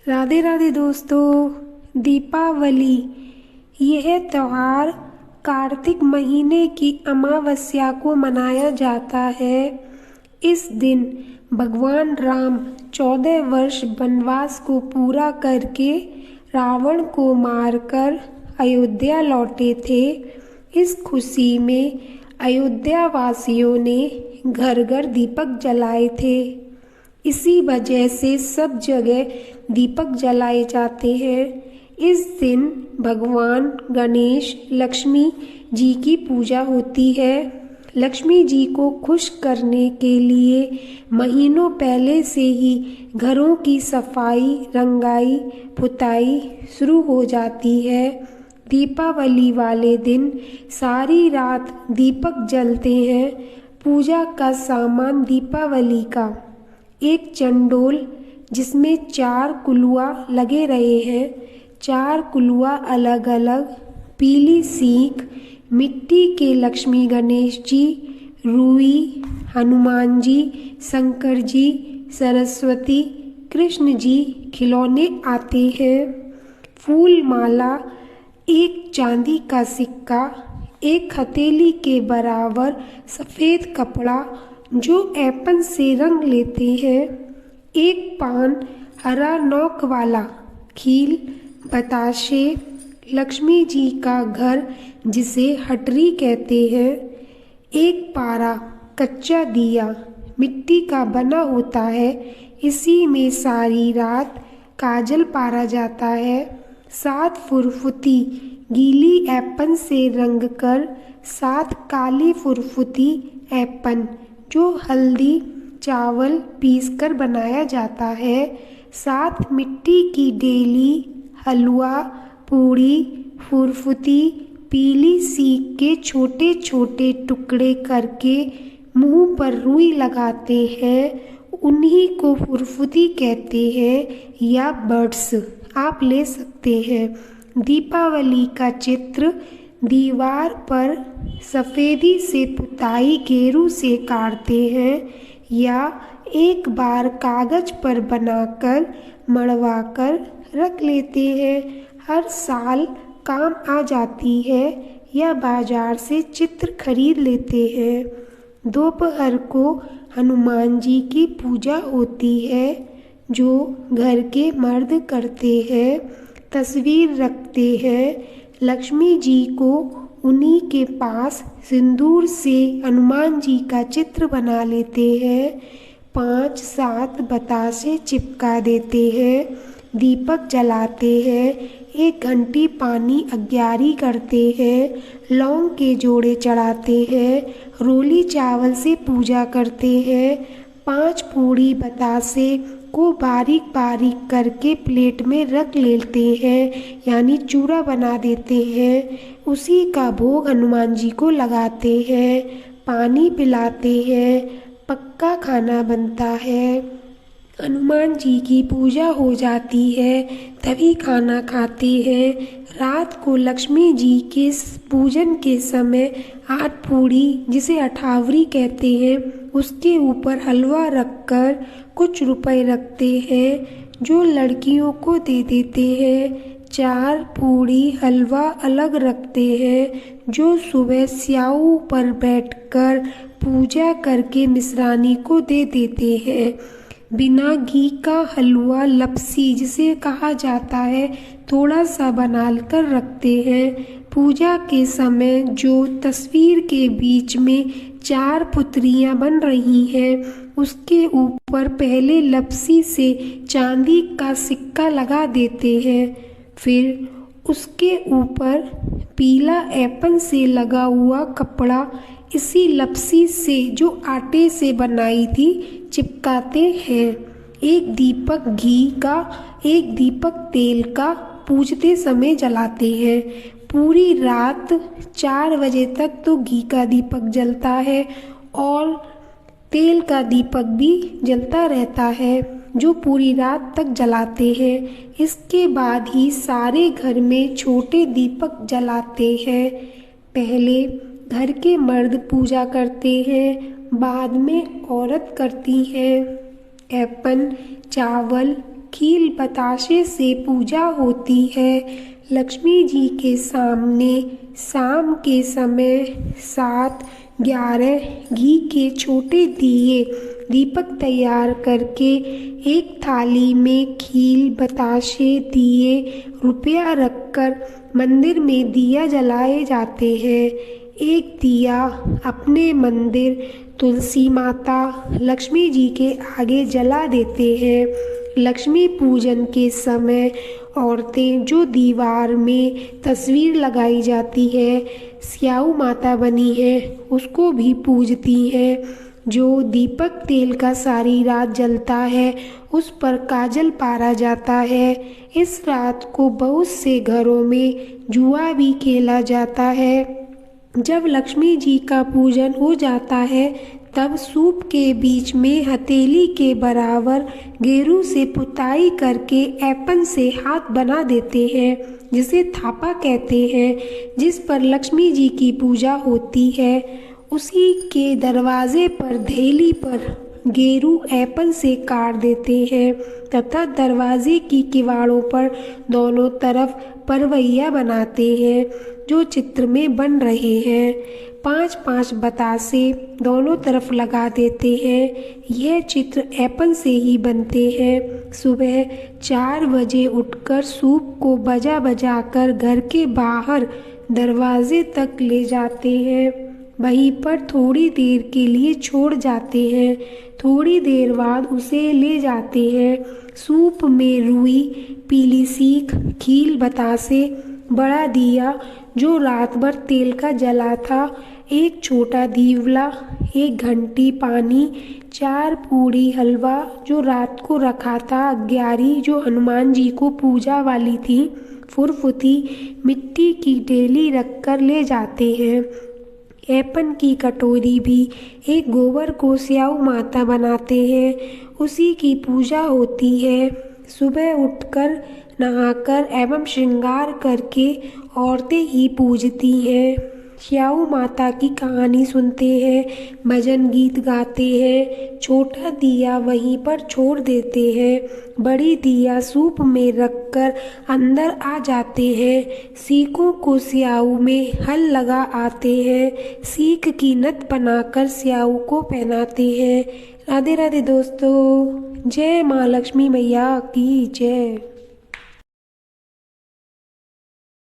राधे राधे दोस्तों। दीपावली यह त्योहार कार्तिक महीने की अमावस्या को मनाया जाता है। इस दिन भगवान राम 14 वर्ष वनवास को पूरा करके रावण को मारकर अयोध्या लौटे थे। इस खुशी में अयोध्या वासियों ने घर घर दीपक जलाए थे। इसी वजह से सब जगह दीपक जलाए जाते हैं। इस दिन भगवान गणेश लक्ष्मी जी की पूजा होती है। लक्ष्मी जी को खुश करने के लिए महीनों पहले से ही घरों की सफाई, रंगाई, पुताई शुरू हो जाती है। दीपावली वाले दिन सारी रात दीपक जलते हैं। पूजा का सामान दीपावली का एक चंडोल जिसमें 4 कुलुआ लगे रहे हैं। 4 कुलुआ अलग अलग, पीली सीख, मिट्टी के लक्ष्मी गणेश जी, रूई, हनुमान जी, शंकर जी, सरस्वती, कृष्ण जी खिलौने आते हैं। फूल माला, एक चांदी का सिक्का, एक हथेली के बराबर सफ़ेद कपड़ा जो ऐपन से रंग लेते हैं, एक पान हरा नोक वाला, खील, बताशे, लक्ष्मी जी का घर जिसे हटरी कहते हैं, एक पारा कच्चा दिया मिट्टी का बना होता है। इसी में सारी रात काजल पारा जाता है। 7 फुरफुती गीली ऐपन से रंग कर 7 काली फुरफुती ऐपन जो हल्दी चावल पीसकर बनाया जाता है। 7 मिट्टी की डेली, हलवा, पूड़ी, फुरफुती, पीली सीख के छोटे छोटे टुकड़े करके मुंह पर रुई लगाते हैं। उन्हीं को फुरफुती कहते हैं या बर्ड्स आप ले सकते हैं। दीपावली का चित्र दीवार पर सफ़ेदी से पुताई गेरू से काटते हैं या एक बार कागज पर बनाकर मढ़वाकर रख लेते हैं। हर साल काम आ जाती है या बाजार से चित्र खरीद लेते हैं। दोपहर को हनुमान जी की पूजा होती है जो घर के मर्द करते हैं। तस्वीर रखते हैं। लक्ष्मी जी को उन्हीं के पास सिंदूर से हनुमान जी का चित्र बना लेते हैं। 5-7 बतासे चिपका देते हैं। दीपक जलाते हैं। 1 घंटी पानी अग्यारी करते हैं। लौंग के जोड़े चढ़ाते हैं। रोली चावल से पूजा करते हैं। 5 पूड़ी बतासे को बारीक बारीक करके प्लेट में रख लेते हैं यानी चूरा बना देते हैं। उसी का भोग हनुमान जी को लगाते हैं। पानी पिलाते हैं। पक्का खाना बनता है। हनुमान जी की पूजा हो जाती है तभी खाना खाते हैं। रात को लक्ष्मी जी के पूजन के समय 8 पूड़ी जिसे अठावरी कहते हैं उसके ऊपर हलवा रखकर कुछ रुपए रखते हैं जो लड़कियों को दे देते हैं। 4 पूड़ी हलवा अलग रखते हैं जो सुबह स्याऊ पर बैठकर पूजा करके मिश्रानी को दे देते हैं। बिना घी का हलवा लपसी जिसे कहा जाता है थोड़ा सा बनाकर रखते हैं। पूजा के समय जो तस्वीर के बीच में 4 पुतरियां बन रही हैं उसके ऊपर पहले लपसी से चांदी का सिक्का लगा देते हैं। फिर उसके ऊपर पीला ऐपन से लगा हुआ कपड़ा इसी लपसी से जो आटे से बनाई थी चिपकाते हैं। एक दीपक घी का, एक दीपक तेल का पूजते समय जलाते हैं। पूरी रात 4 बजे तक तो घी का दीपक जलता है और तेल का दीपक भी जलता रहता है जो पूरी रात तक जलाते हैं। इसके बाद ही सारे घर में छोटे दीपक जलाते हैं। पहले घर के मर्द पूजा करते हैं, बाद में औरत करती है। ऐपन, चावल, खील बताशे से पूजा होती है। लक्ष्मी जी के सामने शाम के समय 7-11 घी के छोटे दीपक तैयार करके एक थाली में खील बताशे दिए रुपया रखकर मंदिर में दिया जलाए जाते हैं। एक दिया अपने मंदिर तुलसी माता लक्ष्मी जी के आगे जला देते हैं। लक्ष्मी पूजन के समय औरतें जो दीवार में तस्वीर लगाई जाती है स्याऊ माता बनी है उसको भी पूजती हैं। जो दीपक तेल का सारी रात जलता है उस पर काजल पारा जाता है। इस रात को बहुत से घरों में जुआ भी खेला जाता है। जब लक्ष्मी जी का पूजन हो जाता है तब सूप के बीच में हथेली के बराबर गेरू से पुताई करके ऐपन से हाथ बना देते हैं जिसे थापा कहते हैं, जिस पर लक्ष्मी जी की पूजा होती है। उसी के दरवाजे पर धेली पर गेरू ऐपन से काट देते हैं तथा दरवाजे की किवाड़ों पर दोनों तरफ परवैया बनाते हैं जो चित्र में बन रहे हैं। 5-5 बतासे दोनों तरफ लगा देते हैं। यह चित्र ऐपन से ही बनते हैं। सुबह 4 बजे उठकर सूप को बजा कर घर के बाहर दरवाजे तक ले जाते हैं। वहीं पर थोड़ी देर के लिए छोड़ जाते हैं। थोड़ी देर बाद उसे ले जाते हैं। सूप में रुई, पीली सीख, खील बतासे, बड़ा दिया जो रात भर तेल का जला था, एक छोटा दीवला, एक घंटी पानी, 4 पूड़ी हलवा जो रात को रखा था, 11 जो हनुमान जी को पूजा वाली थी, फुरफुती, मिट्टी की डेली रखकर ले जाते हैं। ऐपन की कटोरी भी एक गोबर को स्याऊ माता बनाते हैं, उसी की पूजा होती है। सुबह उठकर नहाकर एवं श्रृंगार करके औरतें ही पूजती हैं। स्याऊ माता की कहानी सुनते हैं, भजन गीत गाते हैं। छोटा दिया वहीं पर छोड़ देते हैं। बड़ी दिया सूप में रखकर अंदर आ जाते हैं। सीखों को स्याऊ में हल लगा आते हैं। सीख की नथ बनाकर स्याऊ को पहनाते हैं। राधे राधे दोस्तों, जय माँ लक्ष्मी मैया की जय।